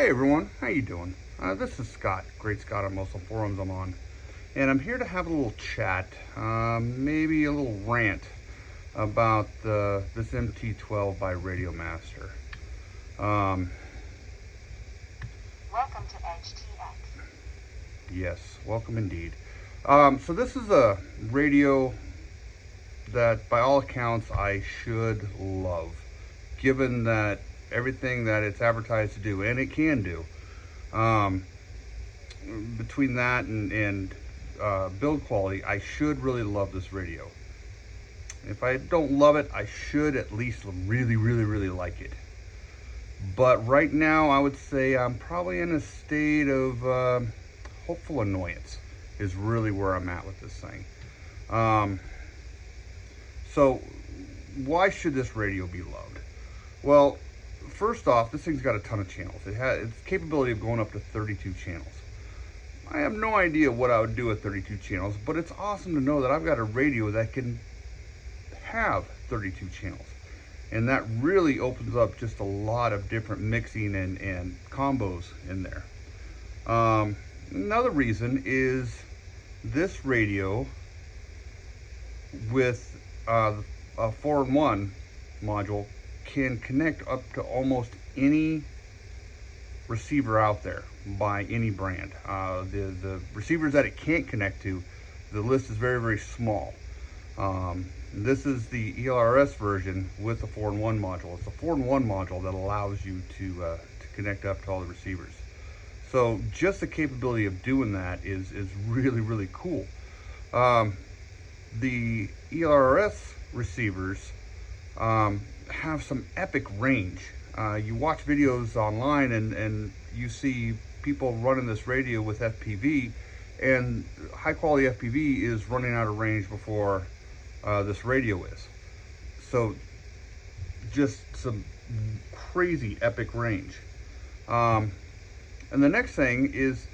Hey everyone, how you doing? This is Scott, Great Scott on most of the forums I'm on, and I'm here to have a little chat, maybe a little rant about this MT12 by Radiomaster. Welcome to HTX. Yes, welcome indeed. So this is a radio that by all accounts I should love, given that everything that it's advertised to do, and it can do, between that and build quality, I should really love this radio. If I don't love it, I should at least really like it. But right now I would say I'm probably in a state of hopeful annoyance is really where I'm at with this thing. So why should this radio be loved? Well, first off, this thing's got a ton of channels. It has its capability of going up to 32 channels. I have no idea what I would do with 32 channels, but it's awesome to know that I've got a radio that can have 32 channels. And that really opens up just a lot of different mixing and combos in there. Another reason is this radio with a 4-in-1 module can connect up to almost any receiver out there by any brand. The receivers that it can't connect to, the list is very small. This is the ELRS version with the 4-in-1 module. It's a 4-in-1 module that allows you to connect up to all the receivers. So just the capability of doing that is really cool. The ELRS receivers have some epic range. You watch videos online and you see people running this radio with FPV, and high quality FPV is running out of range before this radio is. So just some crazy epic range. And the next thing is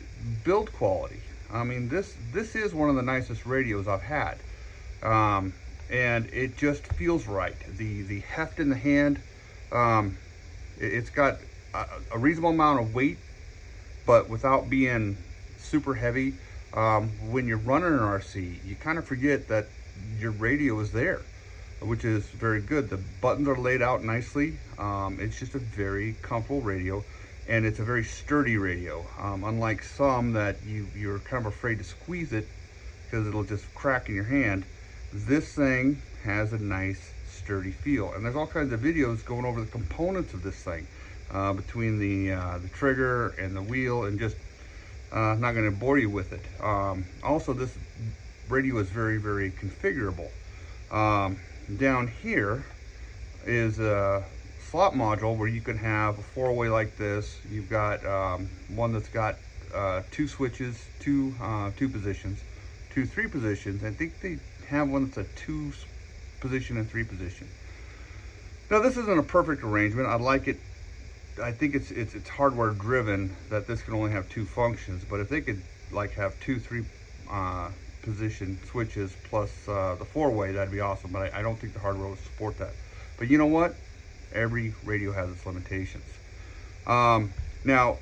build quality. I mean, this is one of the nicest radios I've had. And it just feels right. The heft in the hand, it's got a reasonable amount of weight, but without being super heavy. When you're running an RC, you kind of forget that your radio is there, which is very good. The buttons are laid out nicely. It's just a very comfortable radio, and it's a very sturdy radio. Unlike some that you're kind of afraid to squeeze it because it'll just crack in your hand. This thing has a nice sturdy feel, and there's all kinds of videos going over the components of this thing, between the trigger and the wheel, and just not going to bore you with it. Also, this radio is very configurable. Down here is a slot module where you can have a 4-way like this. You've got one that's got 2 switches, two positions, 2 3 positions. I think they have one that's a 2 position and 3 position. Now, this isn't a perfect arrangement. I like it. I think it's hardware driven that this can only have 2 functions, but if they could like have 2 3 position switches plus the 4-way, that'd be awesome. But I don't think the hardware would support that. But you know what? Every radio has its limitations. Now,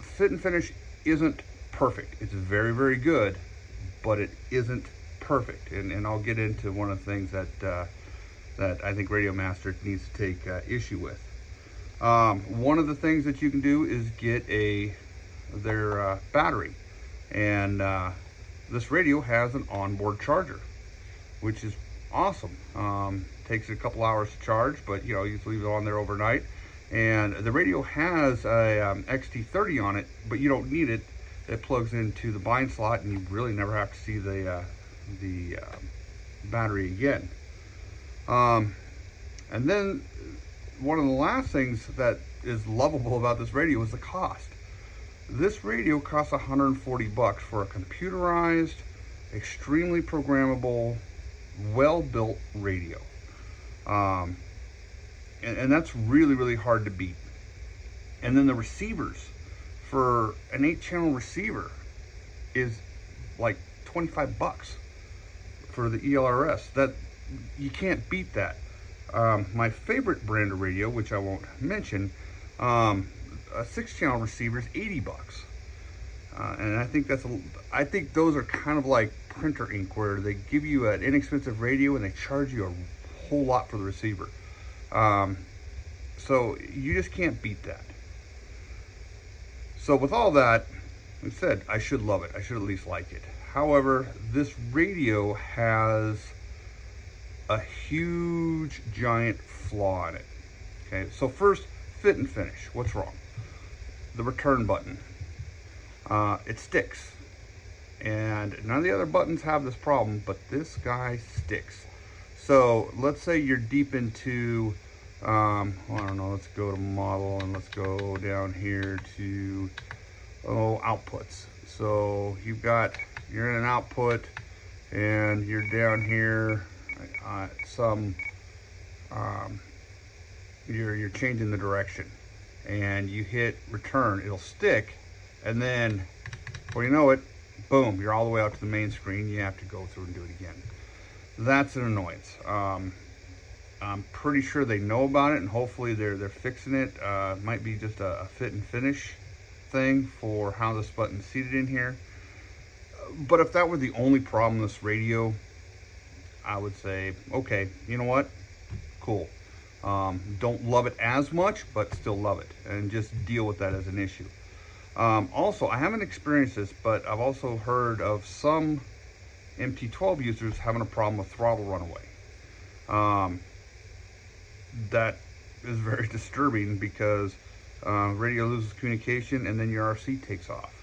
fit and finish isn't perfect. It's very good, but it isn't perfect, and I'll get into one of the things that I think Radiomaster needs to take issue with. One of the things that you can do is get their battery, and this radio has an onboard charger, which is awesome. Takes a couple hours to charge, but you just leave it on there overnight. And the radio has a XT30 on it, but you don't need it. It plugs into the bind slot, and you really never have to see the battery again. And then one of the last things that is lovable about this radio is the cost. This radio costs $140 for a computerized, extremely programmable, well-built radio. And that's really hard to beat. And then the receivers for an 8-channel receiver is like $25 for the ELRS. That you can't beat that. My favorite brand of radio, which I won't mention, a 6-channel receiver is 80 bucks. And I think I think those are kind of like printer ink, where they give you an inexpensive radio and they charge you a whole lot for the receiver. So you just can't beat that. So with all that, like I said, I should love it. I should at least like it. However, this radio has a huge, giant flaw in it. Okay, so first, fit and finish. What's wrong? The return button. It sticks. And none of the other buttons have this problem, but this guy sticks. So let's say you're deep into, I don't know, let's go to model and let's go down here to, outputs. So you're in an output and you're down here, you're changing the direction and you hit return, it'll stick, and then before you know it, boom, you're all the way out to the main screen. You have to go through and do it again. That's an annoyance. I'm pretty sure they know about it, and hopefully they're fixing it. It might be just a fit and finish thing for how this button's seated in here. But if that were the only problem with this radio, I would say, okay, you know what? Cool. Don't love it as much, but still love it, and just deal with that as an issue. Also, I haven't experienced this, but I've also heard of some MT12 users having a problem with throttle runaway. That is very disturbing because radio loses communication and then your RC takes off.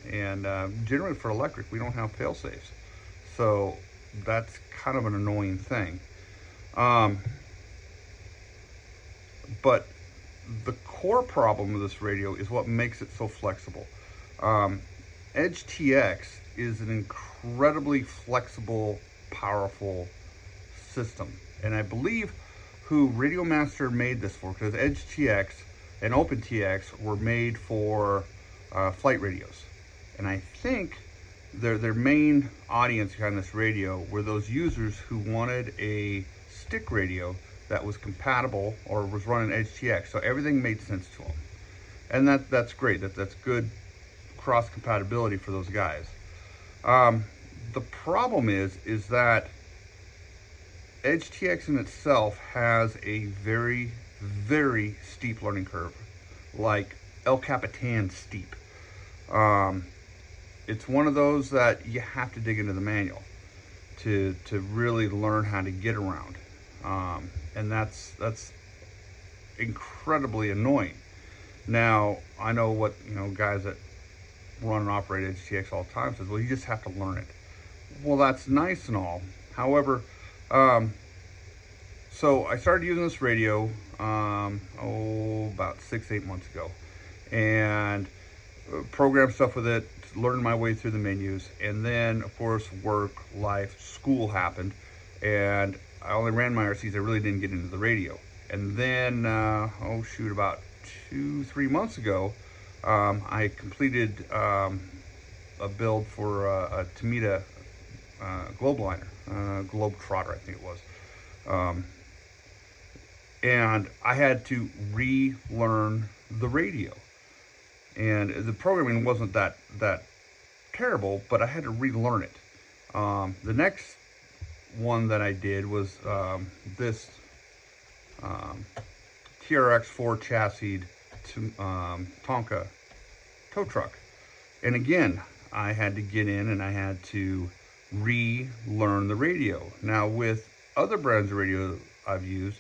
Generally for electric, we don't have fail safes. So that's kind of an annoying thing. But the core problem of this radio is what makes it so flexible. Edge TX is an incredibly flexible, powerful system. And I believe who Radiomaster made this for, because Edge TX and Open TX were made for flight radios. And I think their main audience behind this radio were those users who wanted a stick radio that was compatible or was running Edge TX, so everything made sense to them, and that's great. That's good cross compatibility for those guys. The problem is that Edge TX in itself has a very, very steep learning curve, like El Capitan steep. It's one of those that you have to dig into the manual to really learn how to get around. And that's incredibly annoying. Now, I know what, guys that run and operate Edge TX all the time says, well, you just have to learn it. Well, that's nice and all. However, so I started using this radio, about 6-8 months ago, and programmed stuff with it, learned my way through the menus, and then, of course, work, life, school happened, and I only ran my RCs. I really didn't get into the radio. And then, about 2-3 months ago, I completed a build for a Tomita Globeliner, Globetrotter, I think it was. And I had to relearn the radio. And the programming wasn't that terrible, but I had to relearn it. The next one that I did was this TRX4 chassis Tonka tow truck. And again, I had to get in and I had to relearn the radio. Now, with other brands of radio I've used,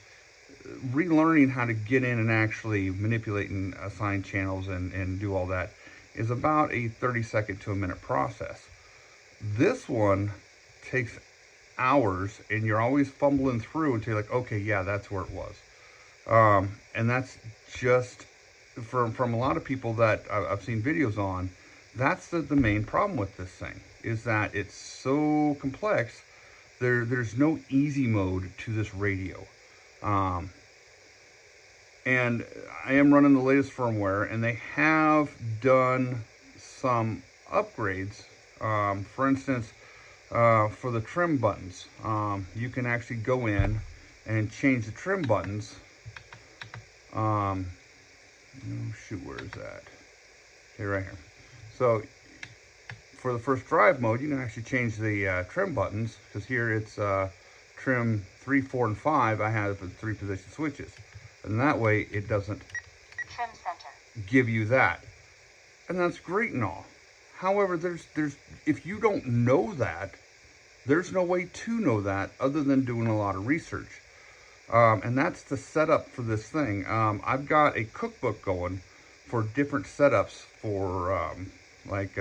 relearning how to get in and actually manipulate and assign channels and do all that is about a 30-second to a minute process. This one takes hours, and you're always fumbling through until you're like, okay, yeah, that's where it was. And that's just from a lot of people that I've seen videos on. That's the main problem with this thing, is that it's so complex. There's no easy mode to this radio. And I am running the latest firmware, and they have done some upgrades. For instance, for the trim buttons, you can actually go in and change the trim buttons. Oh, shoot, where is that? Okay, right here. So for the first drive mode, you can actually change the trim buttons, because here it's trim 3, 4, and 5. I have the 3 position switches, and that way it doesn't Trim center. give you that, and that's great and all. However, there's if you don't know that, there's no way to know that other than doing a lot of research. And that's the setup for this thing. I've got a cookbook going for different setups for like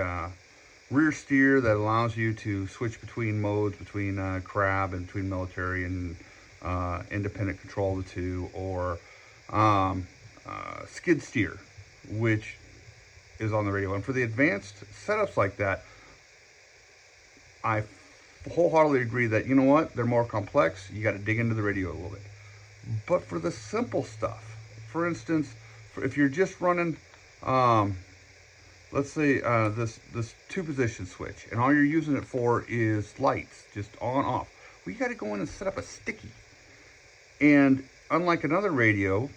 rear steer that allows you to switch between modes, between crab and between military and independent control of the two, or skid steer, which is on the radio. And for the advanced setups like that, I wholeheartedly agree that, you know what, they're more complex. You got to dig into the radio a little bit. But for the simple stuff, for instance, if you're just running, let's say this 2-position switch, and all you're using it for is lights, just on off. Well, you got to go in and set up a sticky. And unlike another radio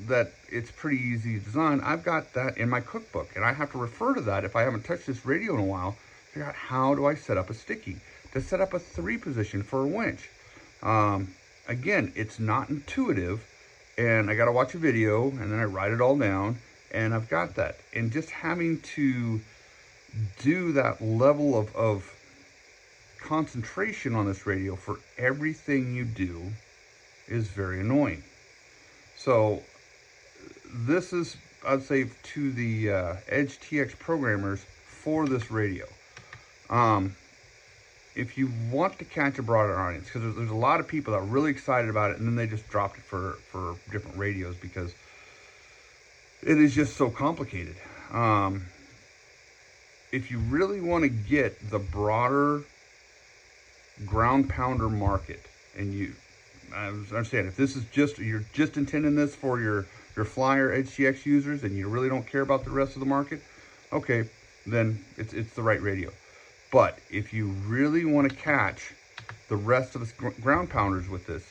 that it's pretty easy to design, I've got that in my cookbook, and I have to refer to that if I haven't touched this radio in a while. Figure out how do I set up a sticky to set up a 3-position for a winch. Again, it's not intuitive, and I got to watch a video, and then I write it all down, and I've got that. And just having to do that level of concentration on this radio for everything you do is very annoying. So this is, I'd say, to the Edge TX programmers for this radio. If you want to catch a broader audience, because there's a lot of people that are really excited about it, and then they just dropped it for different radios because it is just so complicated. If you really want to get the broader ground pounder market, and I understand if this is just, you're just intending this for your flyer Edge TX users, and you really don't care about the rest of the market, okay, then it's the right radio. But if you really want to catch the rest of the ground pounders with this,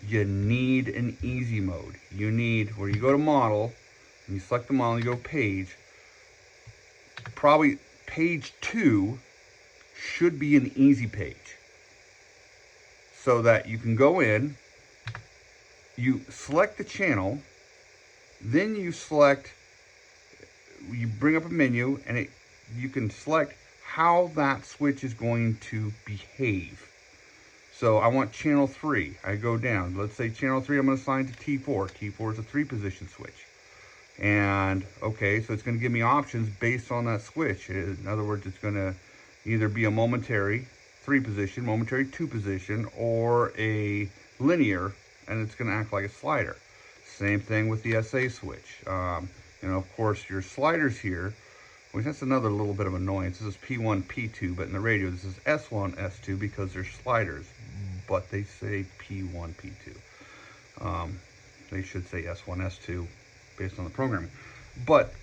you need an easy mode. You need, where you go to model, and you select the model, and you go page, probably page 2 should be an easy page, so that you can go in, you select the channel, then you bring up a menu, and you can select how that switch is going to behave. So I want channel 3. I go down. Let's say channel 3 I'm going to assign to T4. T4 is a 3-position switch. And okay, so it's going to give me options based on that switch. In other words, it's going to either be a momentary 3-position, momentary 2-position, or a linear, and it's going to act like a slider. Same thing with the SA switch. Of course, your sliders here, well, that's another little bit of annoyance. This is P1, P2, but in the radio, this is S1, S2, because they're sliders, but they say P1, P2. They should say S1, S2, based on the programming. But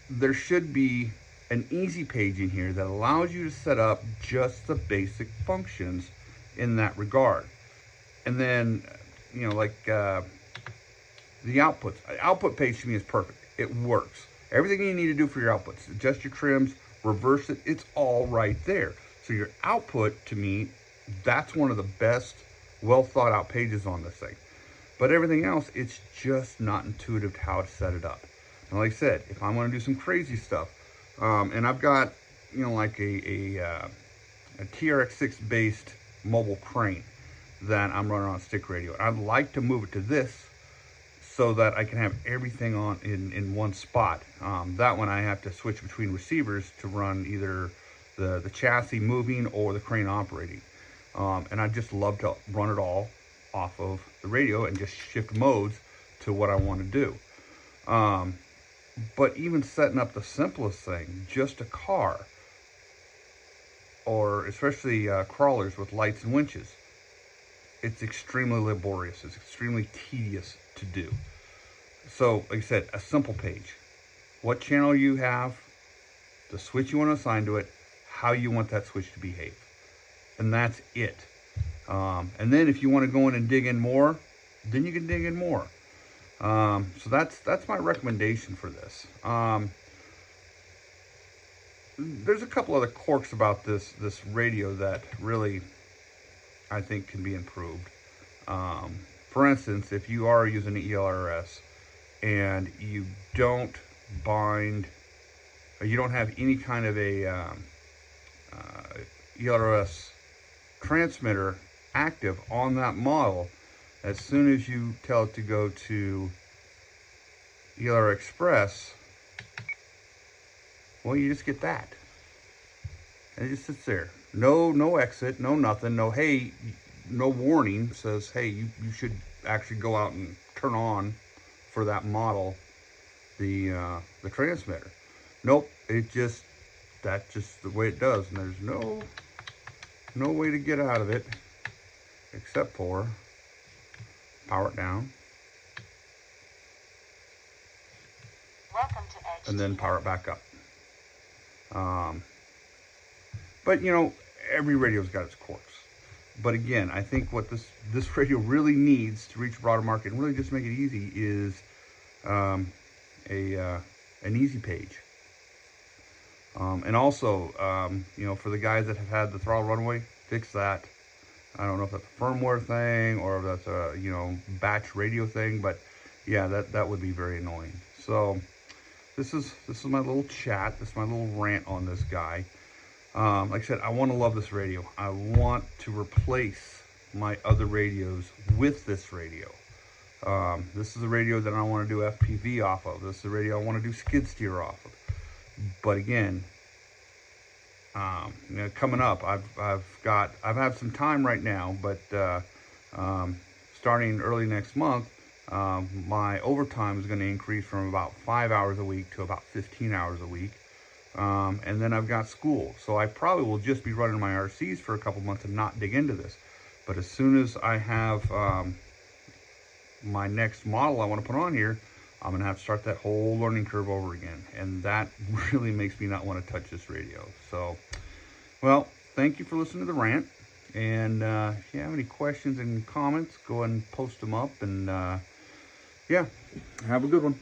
there should be an easy page in here that allows you to set up just the basic functions in that regard. And then, like the outputs. Output page to me is perfect. It works. Everything you need to do for your outputs, adjust your trims, reverse it, it's all right there. So your output, to me, that's one of the best, well thought out pages on this thing. But everything else, it's just not intuitive to how to set it up. And like I said, if I want to do some crazy stuff, and I've got, like a TRX6 based mobile crane that I'm running on a stick radio. And I'd like to move it to this so that I can have everything on in one spot. That one I have to switch between receivers to run either the chassis moving or the crane operating. And I just love to run it all off of the radio and just shift modes to what I want to do. But even setting up the simplest thing, just a car, or especially crawlers with lights and winches, it's extremely laborious. It's extremely tedious to do. So, like I said, a simple page. What channel you have, the switch you want to assign to it, how you want that switch to behave. And that's it. And then if you want to go in and dig in more, then you can dig in more. So that's my recommendation for this. There's a couple other quirks about this radio that really I think can be improved. For instance, if you are using an ELRS and you don't bind, or you don't have any kind of a ELRS transmitter active on that model, as soon as you tell it to go to ELR Express, well, you just get that. And it just sits there. No exit, no nothing, no hey, no warning says, hey, you should actually go out and turn on for that model the transmitter. Nope, that's just the way it does, and there's no way to get out of it except for power it down Welcome to Edge and then TV. power it back up. But you know, every radio's got its quirks. But again, I think what this radio really needs to reach a broader market and really just make it easy is an easy page. And also, you know, for the guys that have had the throttle runaway, fix that. I don't know if that's a firmware thing or if that's a, you know, batch radio thing, but yeah, that would be very annoying. So this is my little chat. This is my little rant on this guy. Like I said, I want to love this radio. I want to replace my other radios with this radio. This is a radio that I want to do FPV off of. This is a radio I want to do skid steer off of. But again, you know, coming up, I've had some time right now, but starting early next month, my overtime is going to increase from about 5 hours a week to about 15 hours a week. And then I've got school, so I probably will just be running my RCs for a couple months and not dig into this. But as soon as I have my next model I want to put on here, I'm gonna have to start that whole learning curve over again, and that really makes me not want to touch this radio. So, well, thank you for listening to the rant, and if you have any questions and comments, go ahead and post them up, and yeah, have a good one.